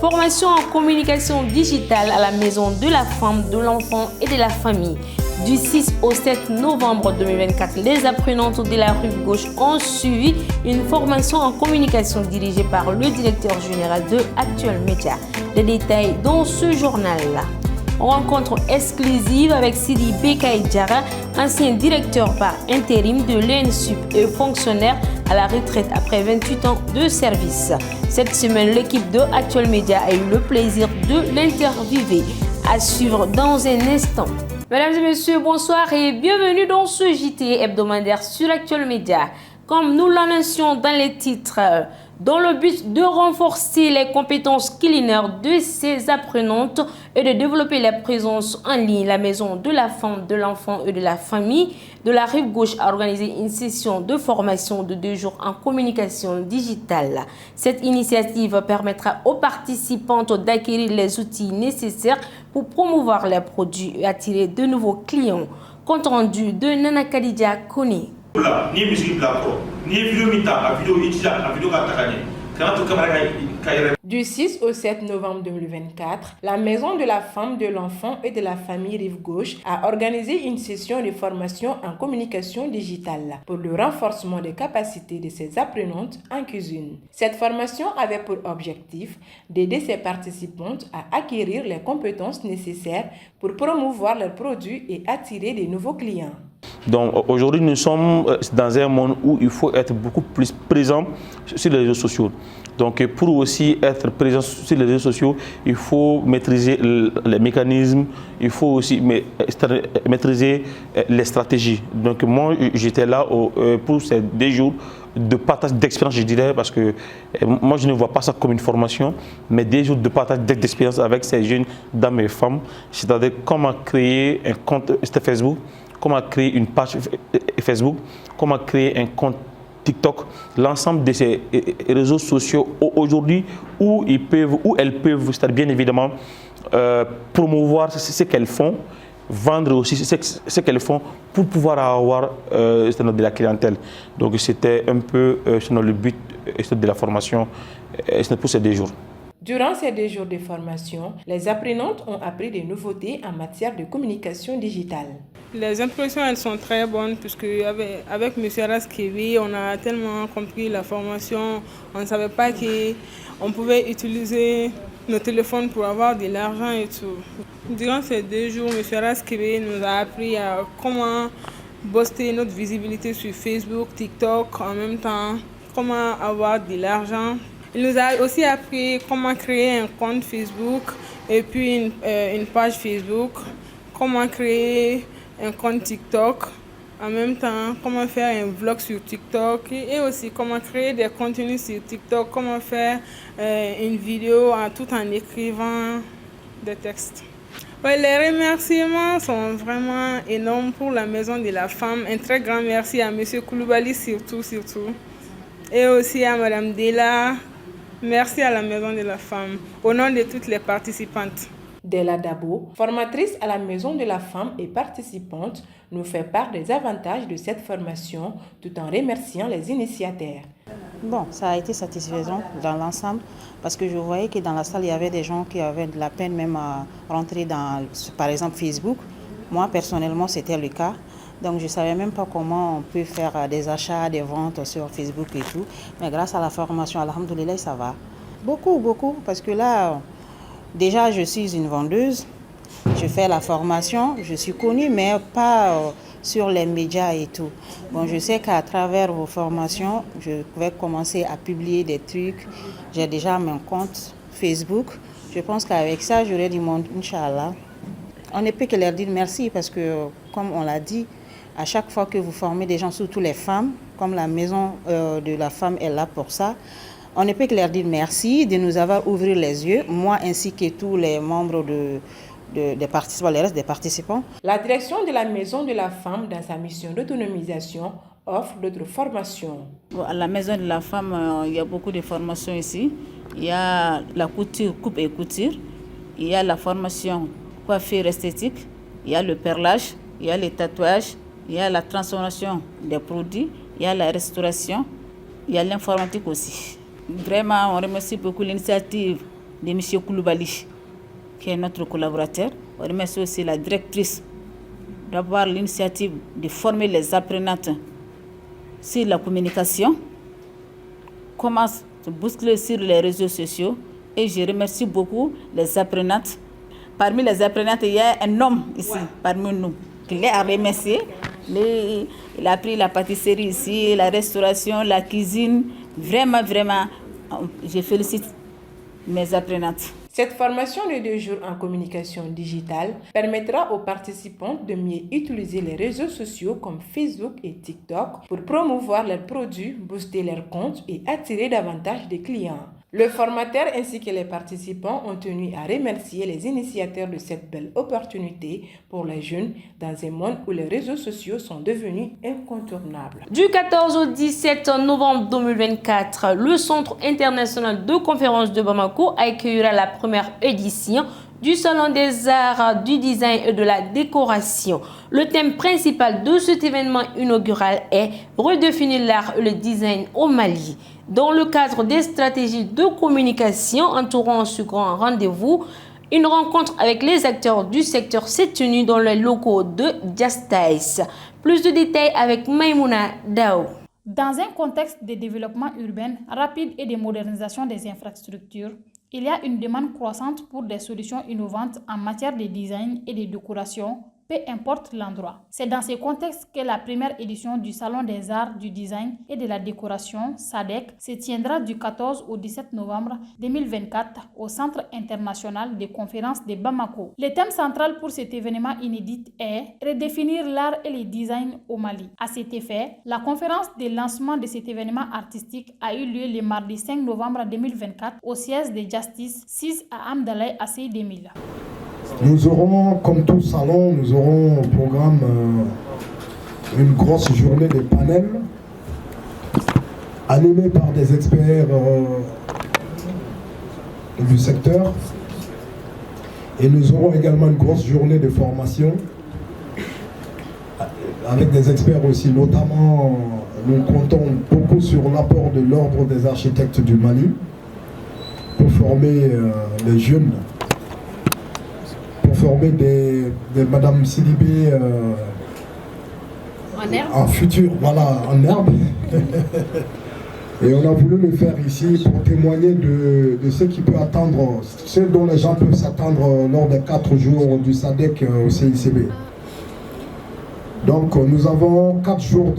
Formation en communication digitale à la maison de la femme, de l'enfant et de la famille. Du 6 au 7 novembre 2024, les apprenantes de la Rive Gauche ont suivi une formation en communication dirigée par le directeur général de Actuel Média. Les détails dans ce journal-là. Rencontre exclusive avec Sidi Bekay Diarra, ancien directeur par intérim de l'ENSUP et fonctionnaire à la retraite après 28 ans de service. Cette semaine, l'équipe de Actuel Média a eu le plaisir de l'interviewer. À suivre dans un instant. Mesdames et messieurs, bonsoir et bienvenue dans ce JT hebdomadaire sur Actuel Média. Comme nous l'annoncions dans les titres, dans le but de renforcer les compétences culinaires de ces apprenantes et de développer la présence en ligne, la maison de la femme, de l'enfant et de la famille de la Rive Gauche a organisé une session de formation de 2 jours en communication digitale. Cette initiative permettra aux participantes d'acquérir les outils nécessaires pour promouvoir leurs produits et attirer de nouveaux clients. Compte rendu de Nana Kadidia Kone. Du 6 au 7 novembre 2024, la Maison de la femme, de l'enfant et de la famille Rive Gauche a organisé une session de formation en communication digitale pour le renforcement des capacités de ses apprenantes en cuisine. Cette formation avait pour objectif d'aider ses participantes à acquérir les compétences nécessaires pour promouvoir leurs produits et attirer de nouveaux clients. Donc aujourd'hui, nous sommes dans un monde où il faut être beaucoup plus présent sur les réseaux sociaux. Donc pour aussi être présent sur les réseaux sociaux, il faut maîtriser les mécanismes, il faut aussi maîtriser les stratégies. Donc moi, j'étais là pour ces 2 jours de partage d'expérience, je dirais, parce que moi, je ne vois pas ça comme une formation, mais 2 jours de partage d'expérience avec ces jeunes dames et femmes, c'est-à-dire comment créer un compte Facebook, comment créer une page Facebook, comment créer un compte TikTok, l'ensemble de ces réseaux sociaux aujourd'hui où elles peuvent, c'est-à-dire bien évidemment, promouvoir ce qu'elles font, vendre aussi ce qu'elles font pour pouvoir avoir de la clientèle. Donc c'était un peu le but de la formation pour ces 2 jours. Durant ces 2 jours de formation, les apprenantes ont appris des nouveautés en matière de communication digitale. Les impressions, elles sont très bonnes puisque avec M. Raskivi, on a tellement compris la formation. On ne savait pas qu'on pouvait utiliser nos téléphones pour avoir de l'argent et tout. Durant ces 2 jours, M. Raskivi nous a appris à comment booster notre visibilité sur Facebook, TikTok, en même temps, comment avoir de l'argent. Il nous a aussi appris comment créer un compte Facebook et puis une page Facebook, comment créer un compte TikTok, en même temps comment faire un vlog sur TikTok et aussi comment créer des contenus sur TikTok, comment faire une vidéo tout en écrivant des textes. Ouais, les remerciements sont vraiment énormes pour la Maison de la Femme. Un très grand merci à M. Koulibaly surtout. Et aussi à Mme Dela. Merci à la Maison de la Femme, au nom de toutes les participantes. Della Dabo, formatrice à la Maison de la Femme et participante, nous fait part des avantages de cette formation tout en remerciant les initiateurs. Bon, ça a été satisfaisant dans l'ensemble parce que je voyais que dans la salle, il y avait des gens qui avaient de la peine même à rentrer dans, par exemple, Facebook. Moi, personnellement, c'était le cas. Donc, je ne savais même pas comment on peut faire des achats, des ventes sur Facebook et tout. Mais grâce à la formation, alhamdoulilah, ça va. Beaucoup, parce que là, déjà, je suis une vendeuse. Je fais la formation, je suis connue, mais pas sur les médias et tout. Bon, je sais qu'à travers vos formations, je pouvais commencer à publier des trucs. J'ai déjà mon compte Facebook. Je pense qu'avec ça, j'aurai du monde, Inch'Allah. On ne peut que leur dire merci parce que, comme on l'a dit, à chaque fois que vous formez des gens, surtout les femmes, comme la Maison de la Femme est là pour ça, on ne peut que leur dire merci de nous avoir ouvert les yeux, moi ainsi que tous les membres des participants, le reste des participants. La direction de la Maison de la Femme, dans sa mission d'autonomisation, offre d'autres formations. À la Maison de la Femme, il y a beaucoup de formations ici. Il y a la couture, coupe et couture. Il y a la formation coiffure esthétique. Il y a le perlage. Il y a les tatouages. Il y a la transformation des produits. Il y a la restauration. Il y a l'informatique aussi. Vraiment, on remercie beaucoup l'initiative de M. Koulibaly, qui est notre collaborateur. On remercie aussi la directrice d'avoir l'initiative de former les apprenantes sur la communication, comment se bousculer sur les réseaux sociaux. Et je remercie beaucoup les apprenantes. Parmi les apprenantes, il y a un homme ici, parmi nous, qui l'est à remercier. Il a appris la pâtisserie ici, la restauration, la cuisine. Vraiment, vraiment, je félicite mes apprenantes. Cette formation de 2 jours en communication digitale permettra aux participants de mieux utiliser les réseaux sociaux comme Facebook et TikTok pour promouvoir leurs produits, booster leurs comptes et attirer davantage de clients. Le formateur ainsi que les participants ont tenu à remercier les initiateurs de cette belle opportunité pour les jeunes dans un monde où les réseaux sociaux sont devenus incontournables. Du 14 au 17 novembre 2024, le Centre international de conférence de Bamako accueillera la première édition du Salon des arts, du design et de la décoration. Le thème principal de cet événement inaugural est « Redéfinir l'art et le design au Mali ». Dans le cadre des stratégies de communication entourant ce grand rendez-vous, une rencontre avec les acteurs du secteur s'est tenue dans les locaux de Justice. Plus de détails avec Maïmouna Dao. Dans un contexte de développement urbain rapide et de modernisation des infrastructures, il y a une demande croissante pour des solutions innovantes en matière de design et de décoration, peu importe l'endroit. C'est dans ce contexte que la première édition du Salon des arts, du design et de la décoration, SADEC, se tiendra du 14 au 17 novembre 2024 au Centre international de conférences de Bamako. Le thème central pour cet événement inédit est « Redéfinir l'art et le design au Mali ». À cet effet, la conférence de lancement de cet événement artistique a eu lieu le mardi 5 novembre 2024 au siège de Justice 6 à Amdalaï à Sey 2000. Nous aurons, comme tout salon, nous aurons au programme une grosse journée de panels animés par des experts du secteur. Et nous aurons également une grosse journée de formation avec des experts aussi. Notamment, nous comptons beaucoup sur l'apport de l'Ordre des architectes du Mali pour former les jeunes, former des Madame Sidibé en futur, voilà, en herbe. Et on a voulu le faire ici pour témoigner de ce qui peut attendre, ce dont les gens peuvent s'attendre lors des 4 jours du SADEC au CICB. Donc nous avons 4 jours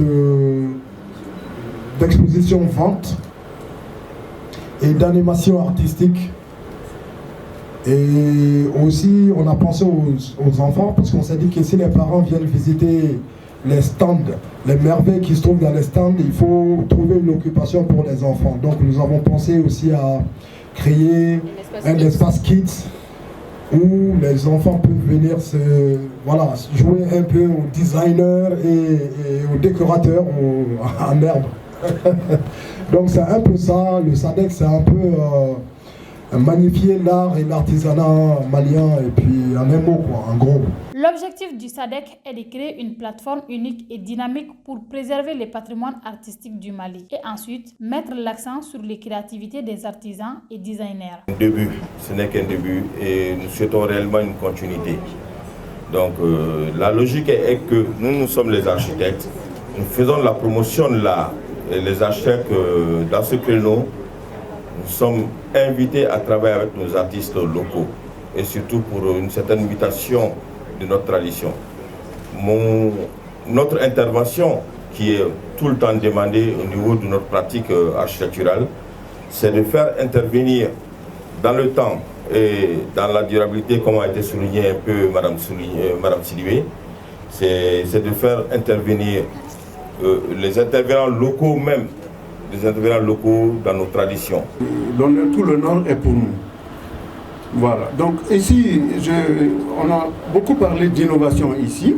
d'exposition vente et d'animation artistique. Et aussi, on a pensé aux enfants parce qu'on s'est dit que si les parents viennent visiter les stands, les merveilles qui se trouvent dans les stands, il faut trouver une occupation pour les enfants. Donc nous avons pensé aussi à créer un espace kids où les enfants peuvent venir jouer un peu aux designers et aux décorateurs en herbe. Donc c'est un peu ça, le SADEC c'est un peu magnifier l'art et l'artisanat malien et puis en un mot quoi, en gros. L'objectif du SADEC est de créer une plateforme unique et dynamique pour préserver le patrimoine artistique du Mali et ensuite mettre l'accent sur les créativités des artisans et designers. Un début, ce n'est qu'un début et nous souhaitons réellement une continuité. Donc la logique est que nous sommes les architectes, nous faisons la promotion de l'art et les architectes dans ce créneau. Nous sommes invités à travailler avec nos artistes locaux et surtout pour une certaine mutation de notre tradition. Notre intervention, qui est tout le temps demandée au niveau de notre pratique architecturale, c'est de faire intervenir dans le temps et dans la durabilité, comme a été souligné un peu Madame Sidibé, c'est de faire intervenir les intervenants locaux même, des intervenants locaux dans nos traditions. Tout l'honneur est pour nous. Voilà. Donc ici, on a beaucoup parlé d'innovation ici.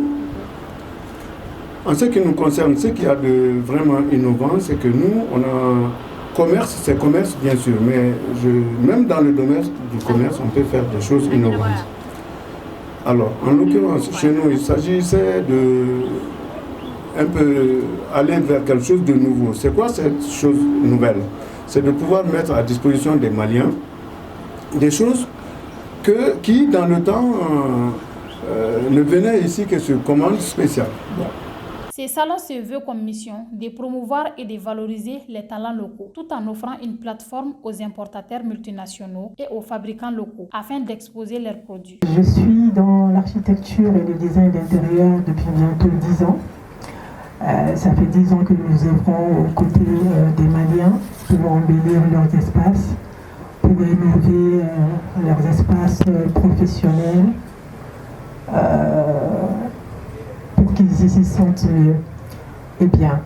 En ce qui nous concerne, ce qu'il y a de vraiment innovant, c'est que nous, on a commerce, c'est commerce bien sûr, mais même dans le domaine du commerce, on peut faire des choses innovantes. Alors, en l'occurrence, chez nous, il s'agissait de un peu aller vers quelque chose de nouveau. C'est quoi cette chose nouvelle? C'est de pouvoir mettre à disposition des Maliens des choses qui, dans le temps, ne venaient ici que sur commande spéciale. Bon. Ces salons se veulent comme mission de promouvoir et de valoriser les talents locaux, tout en offrant une plateforme aux importateurs multinationaux et aux fabricants locaux, afin d'exposer leurs produits. Je suis dans l'architecture et le design d'intérieur depuis bientôt 10 ans. Ça fait 10 ans que nous œuvrons aux côtés des Maliens pour embellir leurs espaces, pour rénover leurs espaces professionnels, pour qu'ils s'y sentent mieux et bien.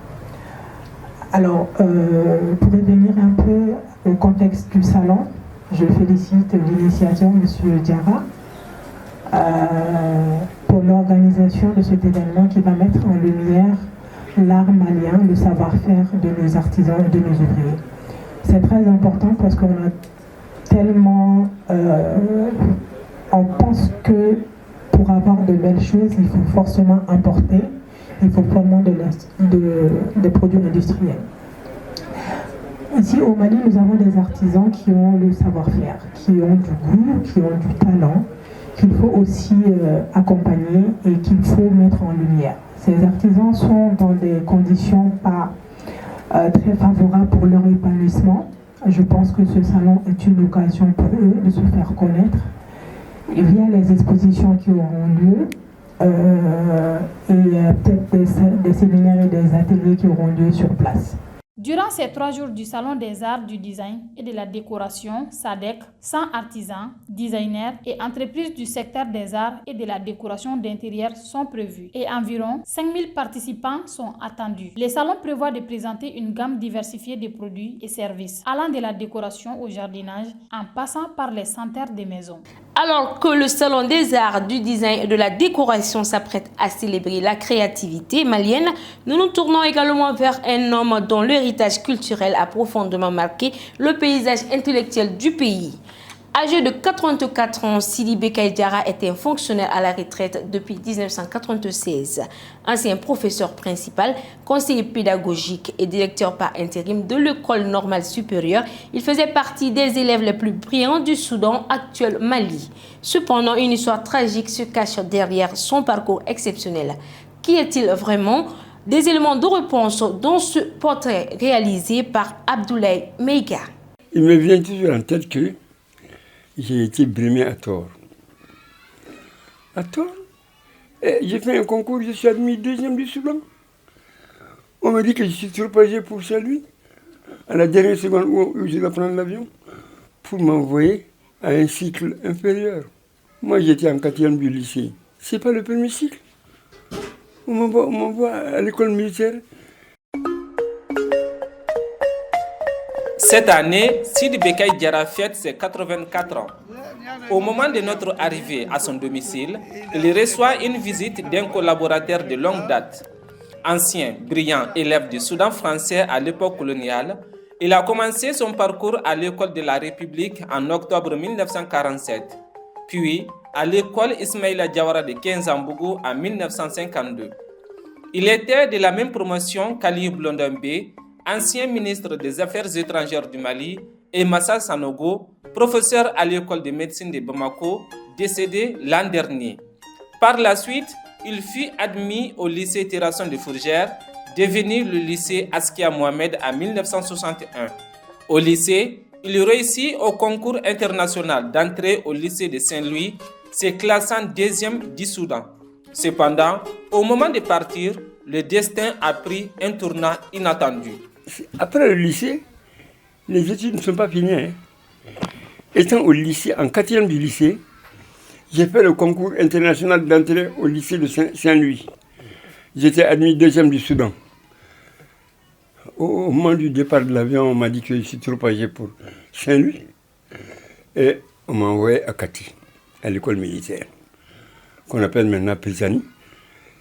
Alors, pour revenir un peu au contexte du salon, je félicite l'initiateur, M. Diarra, pour l'organisation de cet événement qui va mettre en lumière l'art malien, le savoir-faire de nos artisans et de nos ouvriers. C'est très important parce qu'on a tellement... on pense que pour avoir de belles choses, il faut forcément importer, il faut vraiment des produits industriels. Ici au Mali, nous avons des artisans qui ont le savoir-faire, qui ont du goût, qui ont du talent, qu'il faut aussi accompagner et qu'il faut mettre en lumière. Ces artisans sont dans des conditions pas très favorables pour leur épanouissement. Je pense que ce salon est une occasion pour eux de se faire connaître via les expositions qui auront lieu et peut-être des séminaires et des ateliers qui auront lieu sur place. Durant ces 3 jours du Salon des arts, du design et de la décoration, SADEC, 100 artisans, designers et entreprises du secteur des arts et de la décoration d'intérieur sont prévus et environ 5000 participants sont attendus. Le salon prévoit de présenter une gamme diversifiée de produits et services, allant de la décoration au jardinage en passant par les senteurs des maisons. Alors que le Salon des arts, du design et de la décoration s'apprête à célébrer la créativité malienne, nous nous tournons également vers un homme dont l'héritage culturel a profondément marqué le paysage intellectuel du pays. Âgé de 84 ans, Sidi Bekay Diarra est un fonctionnaire à la retraite depuis 1996. Ancien professeur principal, conseiller pédagogique et directeur par intérim de l'école normale supérieure, il faisait partie des élèves les plus brillants du Soudan actuel Mali. Cependant, une histoire tragique se cache derrière son parcours exceptionnel. Qui est-il vraiment ? Des éléments de réponse dans ce portrait réalisé par Abdoulaye Meiga. Il me vient toujours en tête que j'ai été brimé à tort. À tort. J'ai fait un concours, je suis admis 2e du Soudan. On me dit que je suis trop âgé pour Saint-Louis, à la dernière seconde où je dois prendre l'avion, pour m'envoyer à un cycle inférieur. Moi, j'étais en 4e du lycée. C'est pas le premier cycle. On m'envoie à l'école militaire. Cette année, Sidi Bekay Diarra fête ses 84 ans. Au moment de notre arrivée à son domicile, il reçoit une visite d'un collaborateur de longue date. Ancien, brillant élève du Soudan français à l'époque coloniale, il a commencé son parcours à l'école de la République en octobre 1947, puis à l'école Ismaïla Diawara de Kenzambougou en 1952. Il était de la même promotion qu'Ali Blondambé, ancien ministre des Affaires étrangères du Mali, et Massa Sanogo, professeur à l'école de médecine de Bamako, décédé l'an dernier. Par la suite, il fut admis au lycée Terrasson de Fourgère, devenu le lycée Askia Mohamed en 1961. Au lycée, il réussit au concours international d'entrée au lycée de Saint-Louis, se classant 2e du Soudan. Cependant, au moment de partir, le destin a pris un tournant inattendu. Après le lycée, les études ne sont pas finies. Hein. Étant au lycée, en 4e du lycée, j'ai fait le concours international d'entrée au lycée de Saint-Louis. J'étais admis 2e du Soudan. Au moment du départ de l'avion, on m'a dit que je suis trop âgé pour Saint-Louis. Et on m'a envoyé à Kati, à l'école militaire, qu'on appelle maintenant Prisani.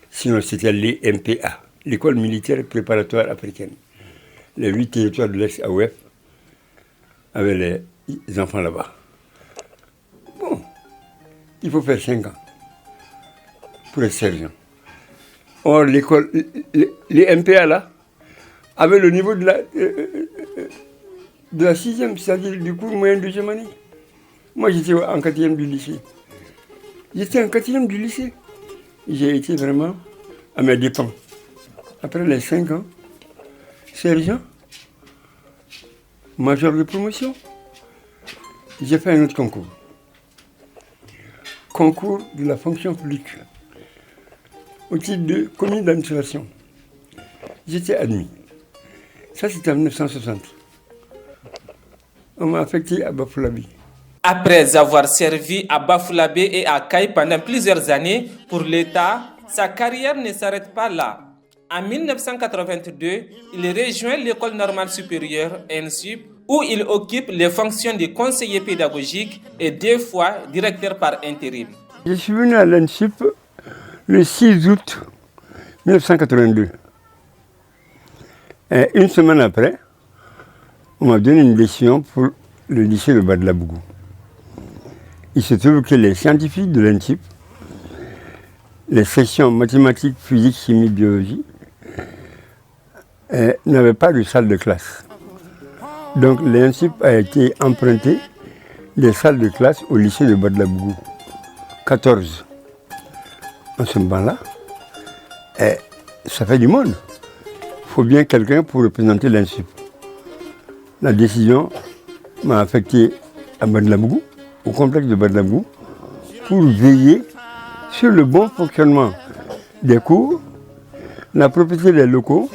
Sinon, c'était l'EMPA, l'école militaire préparatoire africaine. Les 8 territoires de l'ex-AOF avaient les enfants là-bas. Bon, il faut faire 5 ans pour être sergent. Or, l'école, les MPA là, avaient le niveau de la 6e, c'est-à-dire du cours moyen de deuxième année. Moi, j'étais en 4e du lycée. J'étais en 4e du lycée. J'ai été vraiment à mes dépens. Après les 5 ans, sergent, major de promotion, j'ai fait un autre concours. Concours de la fonction publique, au titre de commis d'administration. J'étais admis. Ça, c'était en 1960. On m'a affecté à Bafulabi. Après avoir servi à Bafulabé et à Caille pendant plusieurs années, pour l'État, sa carrière ne s'arrête pas là. En 1982, il rejoint l'école normale supérieure ENSUP, où il occupe les fonctions de conseiller pédagogique et 2 fois directeur par intérim. Je suis venu à l'ENSUP le 6 août 1982. Et une semaine après, on m'a donné une décision pour le lycée de Badlabougou. Il se trouve que les scientifiques de l'ENSUP, les sections mathématiques, physique, chimie, biologie, n'avaient pas de salle de classe. Donc l'ENSUP a été emprunté des salles de classe au lycée de Badlabougou. 14. En ce moment-là, ça fait du monde. Il faut bien quelqu'un pour représenter l'ENSUP. La décision m'a affecté à Badlabougou, au complexe de Badlabougou, pour veiller sur le bon fonctionnement des cours, la propriété des locaux,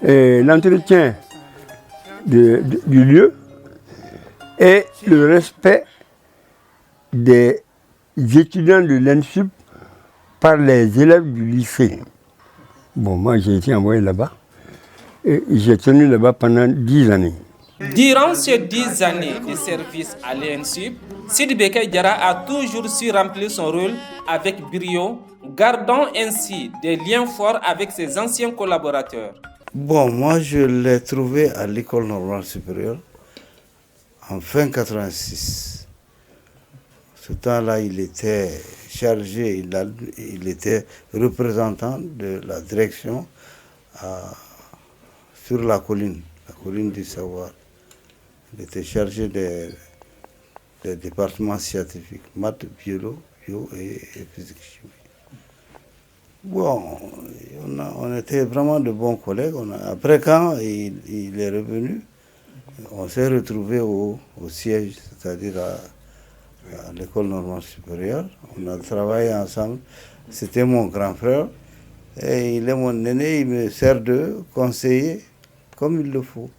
et l'entretien du lieu et le respect des étudiants de l'ENSUP par les élèves du lycée. Bon, moi j'ai été envoyé là-bas et j'ai tenu là-bas pendant 10 années. Durant ces 10 années de service à l'ENSUP, Sidi Bekay Diarra a toujours su remplir son rôle avec brio, gardant ainsi des liens forts avec ses anciens collaborateurs. Bon, moi je l'ai trouvé à l'école normale supérieure en fin 86. Ce temps-là, il était chargé, il était représentant de la direction sur la colline du savoir. Il était chargé des départements scientifiques, maths, bio et physique chimie. Bon, on était vraiment de bons collègues. Après, quand il est revenu, on s'est retrouvés au siège, c'est-à-dire à l'école normale supérieure. On a travaillé ensemble. C'était mon grand frère. Et il est mon aîné, il me sert de conseiller comme il le faut.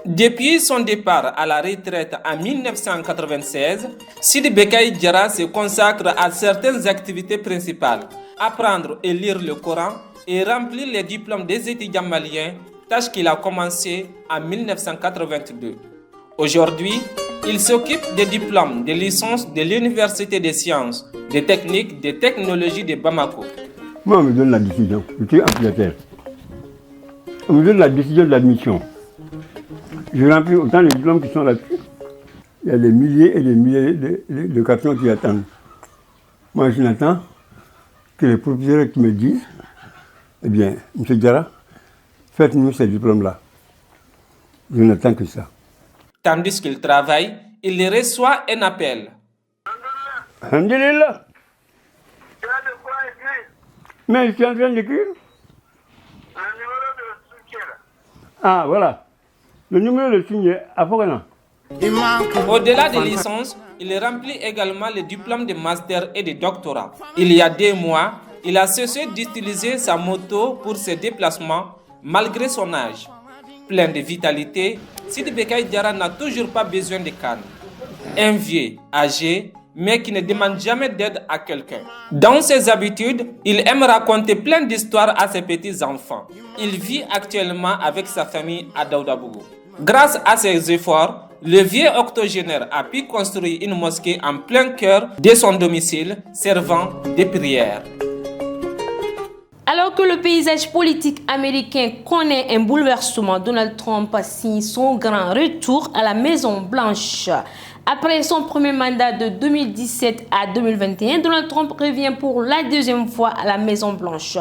Depuis son départ à la retraite en 1996, Sidi Bekay Diarra se consacre à certaines activités principales. Apprendre et lire le Coran et remplir les diplômes des étudiants maliens, tâche qu'il a commencé en 1982. Aujourd'hui, il s'occupe des diplômes de licence de l'Université des sciences, des techniques, des technologies de Bamako. Moi, on me donne la décision, je suis ampliataire. On me donne la décision d'admission. Je remplis autant les diplômes qui sont là-dessus. Il y a des milliers et des milliers de cartons qui attendent. Moi, je n'attends que les professeurs qui me disent, eh bien, M. Diarra, faites-nous ces diplômes-là. Je n'attends que ça. Tandis qu'il travaille, il reçoit un appel. Alhamdulillah. Mais je suis en train d'écrire. Le numéro de soutien. Ah, voilà. Le numéro de signe à Fogana. Au-delà des licences, il remplit également les diplômes de master et de doctorat. Il y a 2 mois, il a cessé d'utiliser sa moto pour ses déplacements malgré son âge. Plein de vitalité, Sidi Bekay Diarra n'a toujours pas besoin de canne. Un vieux, âgé, mais qui ne demande jamais d'aide à quelqu'un. Dans ses habitudes, il aime raconter plein d'histoires à ses petits-enfants. Il vit actuellement avec sa famille à Daoudabougou. Grâce à ses efforts, le vieux octogénaire a pu construire une mosquée en plein cœur de son domicile, servant de prière. Alors que le paysage politique américain connaît un bouleversement, Donald Trump signe son grand retour à la Maison-Blanche. Après son premier mandat de 2017 à 2021, Donald Trump revient pour la 2e fois à la Maison-Blanche.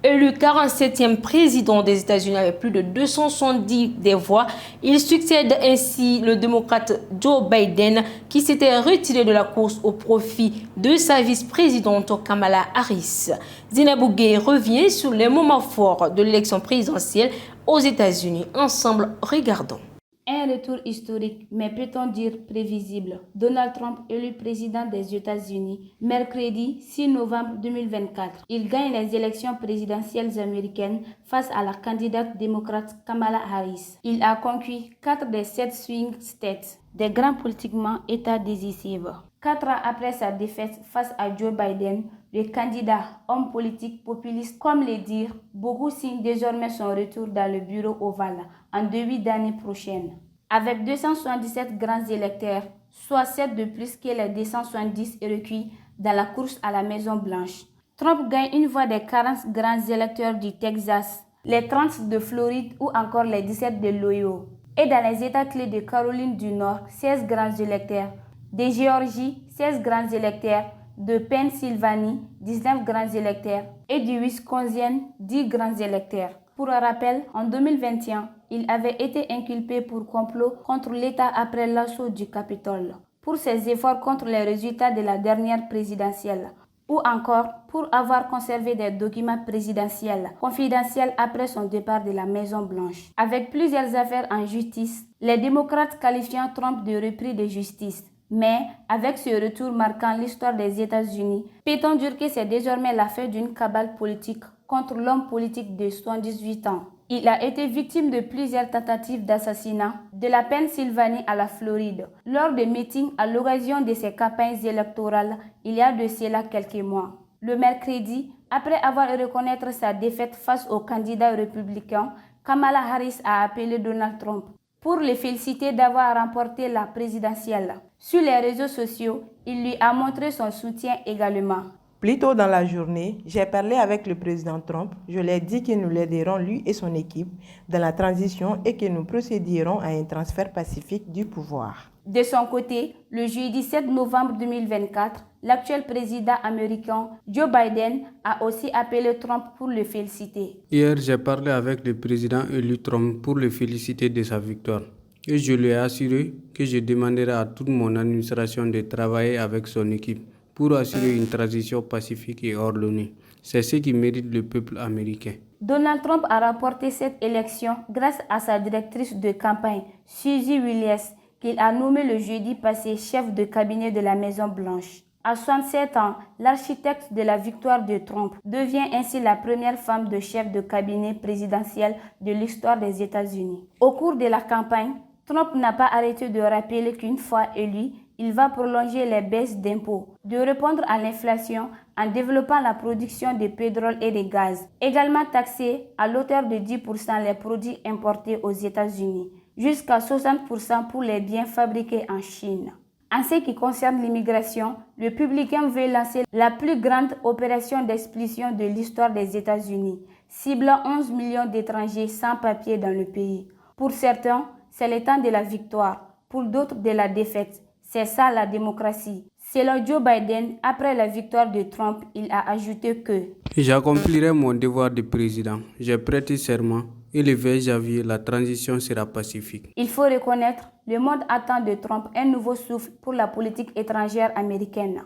Élu 47e président des États-Unis avec plus de 270 des voix, il succède ainsi le démocrate Joe Biden qui s'était retiré de la course au profit de sa vice-présidente Kamala Harris. Zinabou Gueye revient sur les moments forts de l'élection présidentielle aux États-Unis. Ensemble, regardons. Un retour historique, mais peut-on dire prévisible. Donald Trump élu président des États-Unis mercredi 6 novembre 2024. Il gagne les élections présidentielles américaines face à la candidate démocrate Kamala Harris. Il a conquis 4 des 7 swing states, des grands politiquement États décisifs. 4 ans après sa défaite face à Joe Biden, le candidat, homme politique populiste comme le dire, beaucoup signent désormais son retour dans le bureau ovale en début d'année prochaine. Avec 277 grands électeurs, soit 7 de plus que les 270 recueillis dans la course à la Maison-Blanche. Trump gagne une voix des 40 grands électeurs du Texas, les 30 de Floride ou encore les 17 de l'Ohio. Et dans les États clés de Caroline du Nord, 16 grands électeurs. De Géorgie, 16 grands électeurs, de Pennsylvanie, 19 grands électeurs et du Wisconsin, 10 grands électeurs. Pour rappel, en 2021, il avait été inculpé pour complot contre l'État après l'assaut du Capitole, pour ses efforts contre les résultats de la dernière présidentielle, ou encore pour avoir conservé des documents présidentiels confidentiels après son départ de la Maison-Blanche. Avec plusieurs affaires en justice, les démocrates qualifiant Trump de repris de justice. Mais, avec ce retour marquant l'histoire des États-Unis, peut-on dire que c'est désormais la fin d'une cabale politique contre l'homme politique de 78 ans. Il a été victime de plusieurs tentatives d'assassinat, de la Pennsylvanie à la Floride, lors de meetings à l'occasion de ses campagnes électorales il y a de cela quelques mois. Le mercredi, après avoir reconnu sa défaite face au candidat républicain, Kamala Harris a appelé Donald Trump pour le féliciter d'avoir remporté la présidentielle. Sur les réseaux sociaux, il lui a montré son soutien également. Plus tôt dans la journée, j'ai parlé avec le président Trump. Je lui ai dit que nous l'aiderons, lui et son équipe, dans la transition et que nous procéderons à un transfert pacifique du pouvoir. De son côté, le jeudi 7 novembre 2024, l'actuel président américain Joe Biden a aussi appelé Trump pour le féliciter. Hier, j'ai parlé avec le président élu Trump pour le féliciter de sa victoire. Et je lui ai assuré que je demanderai à toute mon administration de travailler avec son équipe pour assurer une transition pacifique et ordonnée. C'est ce qui mérite le peuple américain. Donald Trump a remporté cette élection grâce à sa directrice de campagne, Suzy Wiles, qu'il a nommée le jeudi passé chef de cabinet de la Maison-Blanche. À 67 ans, l'architecte de la victoire de Trump devient ainsi la première femme de chef de cabinet présidentiel de l'histoire des États-Unis. Au cours de la campagne, Trump n'a pas arrêté de rappeler qu'une fois élu, il va prolonger les baisses d'impôts, de répondre à l'inflation en développant la production de pétrole et de gaz, également taxer à l'auteur de 10% les produits importés aux États-Unis, jusqu'à 60% pour les biens fabriqués en Chine. En ce qui concerne l'immigration, le républicain veut lancer la plus grande opération d'expulsion de l'histoire des États-Unis, ciblant 11 millions d'étrangers sans papier dans le pays. Pour certains, c'est le temps de la victoire, pour d'autres de la défaite. C'est ça la démocratie. Selon Joe Biden, après la victoire de Trump, il a ajouté que « J'accomplirai mon devoir de président. J'ai prêté serment et le 20 janvier, la transition sera pacifique. » Il faut reconnaître, le monde attend de Trump un nouveau souffle pour la politique étrangère américaine.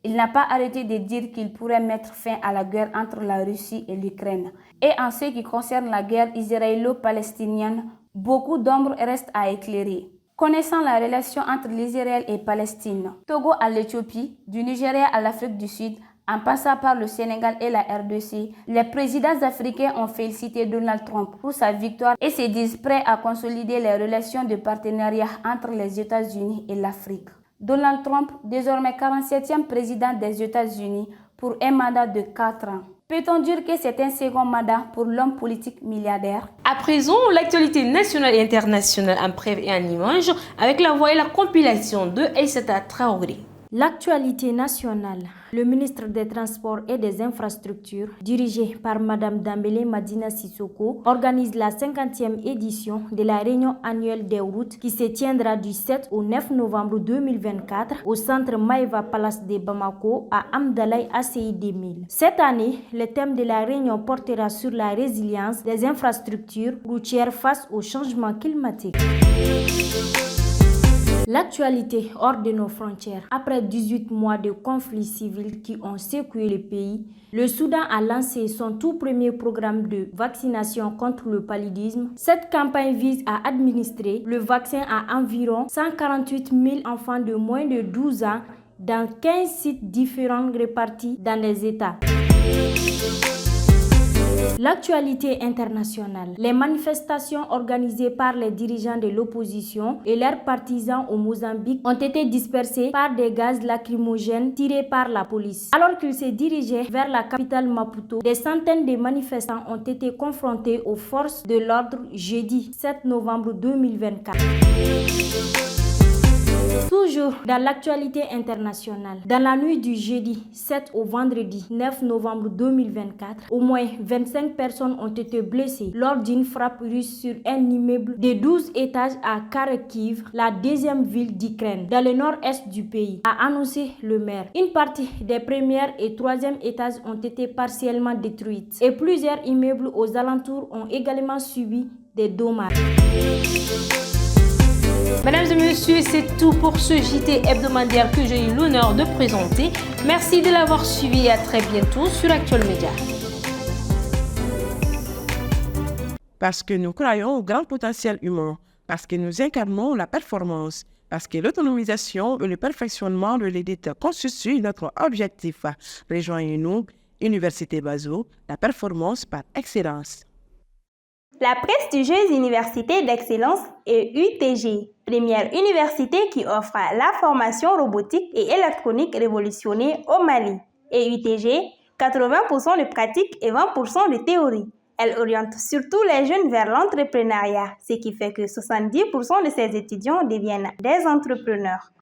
Il n'a pas arrêté de dire qu'il pourrait mettre fin à la guerre entre la Russie et l'Ukraine. Et en ce qui concerne la guerre israélo-palestinienne, beaucoup d'ombres restent à éclairer. Connaissant la relation entre l'Israël et Palestine, Togo à l'Éthiopie, du Nigeria à l'Afrique du Sud, en passant par le Sénégal et la RDC, les présidents africains ont félicité Donald Trump pour sa victoire et se disent prêts à consolider les relations de partenariat entre les États-Unis et l'Afrique. Donald Trump, désormais 47e président des États-Unis, pour un mandat de 4 ans. Peut-on dire que c'est un second mandat pour l'homme politique milliardaire? À présent, l'actualité nationale et internationale en bref et en images avec la voix et la compilation de Aïssata Traoré. L'actualité nationale. Le ministre des Transports et des Infrastructures, dirigé par Mme Dambélé Madina Sissoko, organise la 50e édition de la réunion annuelle des routes qui se tiendra du 7 au 9 novembre 2024 au centre Maïva Palace de Bamako à Amdalaï ACI 2000. Cette année, le thème de la réunion portera sur la résilience des infrastructures routières face au changement climatique. L'actualité hors de nos frontières. Après 18 mois de conflits civils qui ont secoué le pays, le Soudan a lancé son tout premier programme de vaccination contre le paludisme. Cette campagne vise à administrer le vaccin à environ 148 000 enfants de moins de 12 ans dans 15 sites différents répartis dans les États. L'actualité internationale. Les manifestations organisées par les dirigeants de l'opposition et leurs partisans au Mozambique ont été dispersées par des gaz lacrymogènes tirés par la police. Alors qu'ils se dirigeaient vers la capitale Maputo, des centaines de manifestants ont été confrontés aux forces de l'ordre jeudi 7 novembre 2024. Toujours dans l'actualité internationale, dans la nuit du jeudi 7 au vendredi 9 novembre 2024, au moins 25 personnes ont été blessées lors d'une frappe russe sur un immeuble de 12 étages à Kharkiv, la deuxième ville d'Ukraine, dans le nord-est du pays, a annoncé le maire. Une partie des premières et troisième étages ont été partiellement détruites et plusieurs immeubles aux alentours ont également subi des dommages. Mesdames et messieurs, c'est tout pour ce JT hebdomadaire que j'ai eu l'honneur de présenter. Merci de l'avoir suivi et à très bientôt sur Actuel Média. Parce que nous croyons au grand potentiel humain, parce que nous incarnons la performance, parce que l'autonomisation et le perfectionnement de l'élite constituent notre objectif. Rejoignez-nous, Université Bazo, la performance par excellence. La prestigieuse Université d'Excellence est UTG, première université qui offre la formation robotique et électronique révolutionnée au Mali. Et UTG, 80% de pratique et 20% de théorie. Elle oriente surtout les jeunes vers l'entrepreneuriat, ce qui fait que 70% de ses étudiants deviennent des entrepreneurs.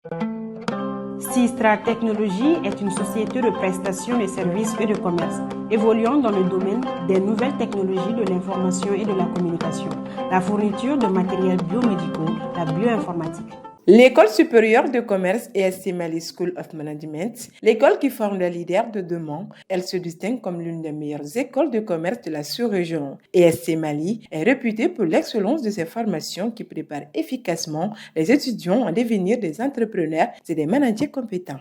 Sistra Technologies est une société de prestation de services et de commerce, évoluant dans le domaine des nouvelles technologies de l'information et de la communication, la fourniture de matériels biomédicaux, la bioinformatique. L'École supérieure de commerce ESC Mali School of Management, l'école qui forme les leaders de demain, elle se distingue comme l'une des meilleures écoles de commerce de la sous-région. ESC Mali est réputée pour l'excellence de ses formations qui préparent efficacement les étudiants à devenir des entrepreneurs et des managers compétents.